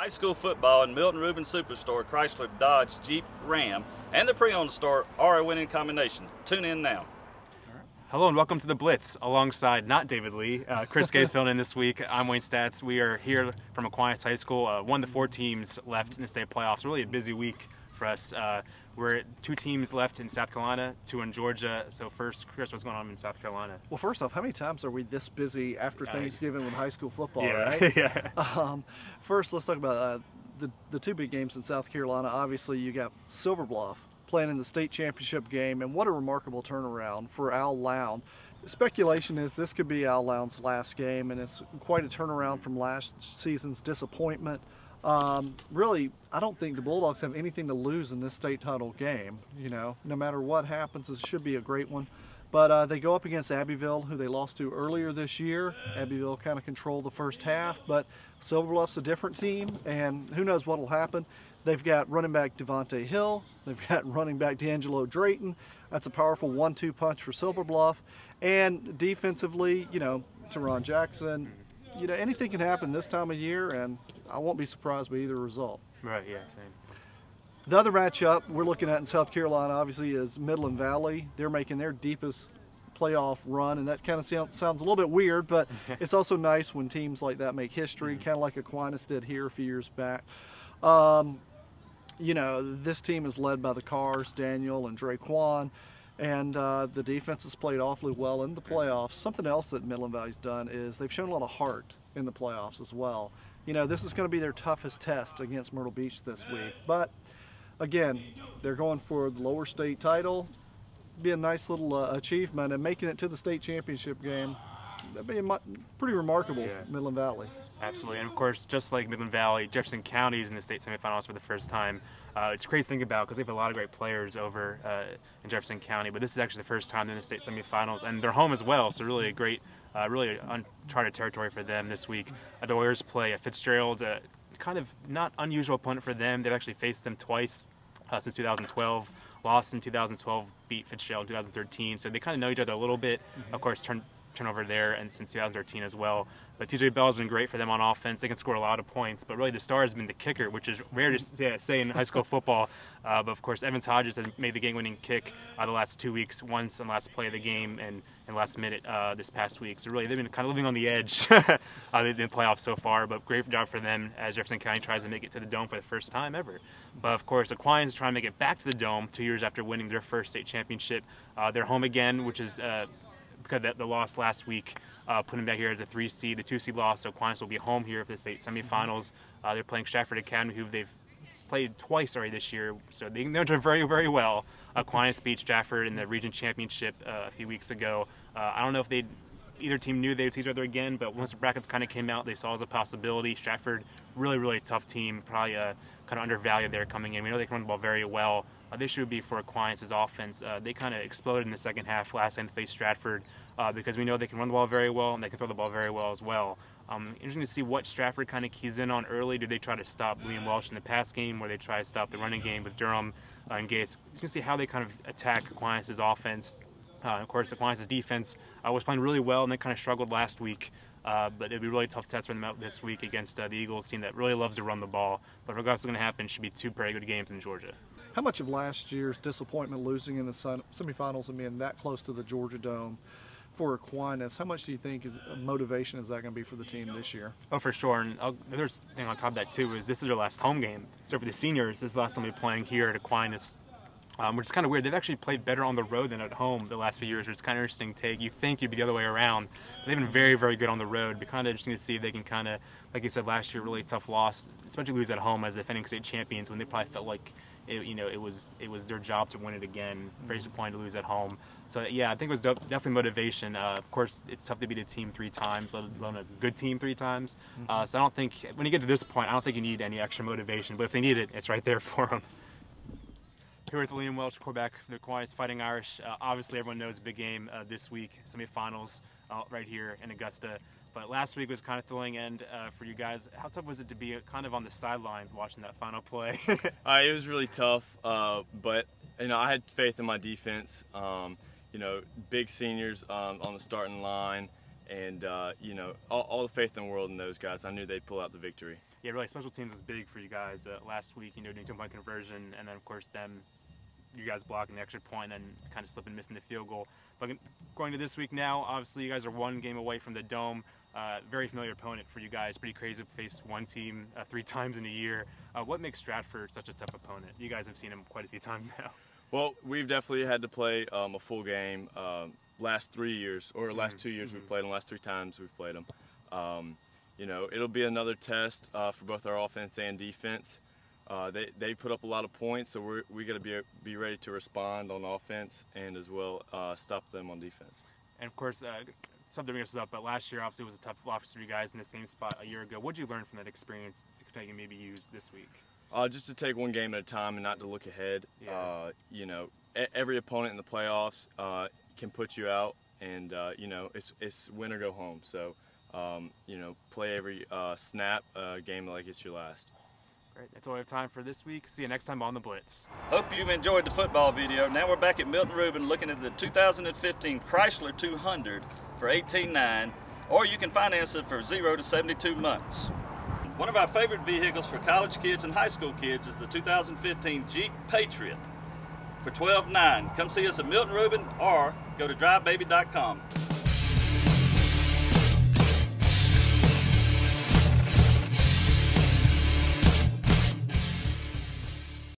high school football and Milton Rubin Superstore Chrysler Dodge Jeep Ram and the pre-owned store are a winning combination. Tune in now. Hello and welcome to the Blitz alongside not David Lee. Chris Gay's filling in this week. I'm Wayne Stats. We are here from Aquinas High School. One of the 4 teams left in the state playoffs. Really a busy week for us. We're 2 teams left in South Carolina, 2 in Georgia. So first, Chris, what's going on in South Carolina? Well, first off, how many times are we this busy after Thanksgiving with high school football, yeah, right? yeah. First, let's talk about the 2 big games in South Carolina. Obviously, you got Silver Bluff playing in the state championship game, and what a remarkable turnaround for Al Lown. Speculation is this could be Al Lown's last game, and it's quite a turnaround from last season's disappointment. Really, I don't think the Bulldogs have anything to lose in this state title game. You know, no matter what happens, it should be a great one. But they go up against Abbeville, who they lost to earlier this year. Abbeville kind of controlled the first half, but Silver Bluff's a different team, and who knows what will happen. They've got running back Devontae Hill. They've got running back D'Angelo Drayton. That's a powerful 1-2 punch for Silver Bluff. And defensively, you know, Teron Jackson, you know, anything can happen this time of year, and I won't be surprised by either result. Right, yeah, same. The other matchup we're looking at in South Carolina, obviously, is Midland Valley. They're making their deepest playoff run, and that kind of sounds a little bit weird, but it's also nice when teams like that make history, kind of like Aquinas did here a few years back. You know, this team is led by the Cars, Daniel and Draquan, and the defense has played awfully well in the playoffs. Something else that Midland Valley's done is they've shown a lot of heart in the playoffs as well. You know, this is going to be their toughest test against Myrtle Beach this week, but again, they're going for the lower state title. Be a nice little achievement, and making it to the state championship game, that'd be pretty remarkable for Midland Valley. Absolutely, and of course, just like Midland Valley, Jefferson County is in the state semifinals for the first time. It's crazy to think about because they have a lot of great players over in Jefferson County, but this is actually the first time they're in the state semifinals, and they're home as well, so really a great, really uncharted territory for them this week. The Warriors play Fitzgerald, kind of not unusual opponent for them. They've actually faced them twice since 2012. Lost in 2012, beat Fitzgerald in 2013, so they kind of know each other a little bit. Of course, turnover there, and since 2013 as well. But TJ Bell's been great for them on offense. They can score a lot of points, but really the star has been the kicker, which is rare to say in high school football. But of course, Evans Hodges has made the game-winning kick the last 2 weeks, once on the last play of the game and last minute this past week. So really, they've been kind of living on the edge in the playoffs so far, but great job for them as Jefferson County tries to make it to the Dome for the first time ever. But of course, Aquinas is trying to make it back to the Dome 2 years after winning their first state championship. They're home again, which is because the loss last week put them back here as a 3 seed. The 2 seed loss, so Aquinas will be home here for the state semifinals. They're playing Stratford Academy, who they've played twice already this year, so they're doing very, very well. Aquinas beat Stratford in the region championship a few weeks ago. I don't know if either team knew they would see each other again, but once the brackets kind of came out, they saw it as a possibility. Stratford, really, really tough team, probably kind of undervalued there coming in. We know they can run the ball very well. This should be for Aquinas' offense. They kind of exploded in the second half last time they faced Stratford because we know they can run the ball very well and they can throw the ball very well as well. Interesting to see what Stratford kind of keys in on early. Do they try to stop William Welsh in the pass game, or they try to stop the running game with Durham and Gates? You can see how they kind of attack Aquinas' offense. Of course, Aquinas' defense was playing really well, and they kind of struggled last week. But it'd be a really tough test for them out this week against the Eagles team that really loves to run the ball. But regardless of what's going to happen, it should be 2 very good games in Georgia. How much of last year's disappointment losing in the semifinals and being that close to the Georgia Dome for Aquinas, how much do you think motivation is that going to be for the team this year? Oh, for sure. And the other thing on top of that, too, is this is their last home game. So for the seniors, this is the last time they're playing here at Aquinas, which is kind of weird. They've actually played better on the road than at home the last few years, which is kind of interesting take. You think you'd be the other way around. But they've been very, very good on the road. It'd be kind of interesting to see if they can kind of, like you said last year, really tough loss, especially lose at home as defending state champions when they probably felt like it was their job to win it again. Very disappointed to lose at home. So yeah, I think it was definitely motivation. Of course, it's tough to beat a team 3 times, let alone a good team 3 times. So I don't think, when you get to this point, I don't think you need any extra motivation. But if they need it, it's right there for them. Here with William Welsh, quarterback for the Aquinas Fighting Irish. Obviously, everyone knows a big game this week, semifinals right here in Augusta. But last week was kind of thrilling end for you guys. How tough was it to be kind of on the sidelines watching that final play? It was really tough, but I had faith in my defense. Big seniors on the starting line, and all the faith in the world in those guys. I knew they'd pull out the victory. yeah, really special teams was big for you guys last week. You know, doing 2-point conversion, and then of course you guys blocking the extra point and kind of slipping, missing the field goal. But going to this week now, obviously you guys are 1 game away from the Dome. Very familiar opponent for you guys. Pretty crazy to face one team 3 times in a year. What makes Stratford such a tough opponent? You guys have seen him quite a few times now. Well, we've definitely had to play a full game last 3 years, or last 2 years we've played them, last 3 times we've played them. You know, it'll be another test for both our offense and defense. They put up a lot of points, so we got to be ready to respond on offense and as well stop them on defense. And of course, something to bring us up, but last year obviously was a tough loss for you guys in the same spot a year ago. What did you learn from that experience that you can maybe use this week? Just to take one game at a time and not to look ahead. Yeah. You know, every opponent in the playoffs can put you out, and you know, it's win or go home. So you know, play every snap game like it's your last. Great. That's all we have time for this week. See you next time on the Blitz. Hope you've enjoyed the football video. Now we're back at Milton Rubin looking at the 2015 Chrysler 200 for $18,900, or you can finance it for 0 to 72 months. One of our favorite vehicles for college kids and high school kids is the 2015 Jeep Patriot for $12,900. Come see us at Milton Rubin or go to drivebaby.com.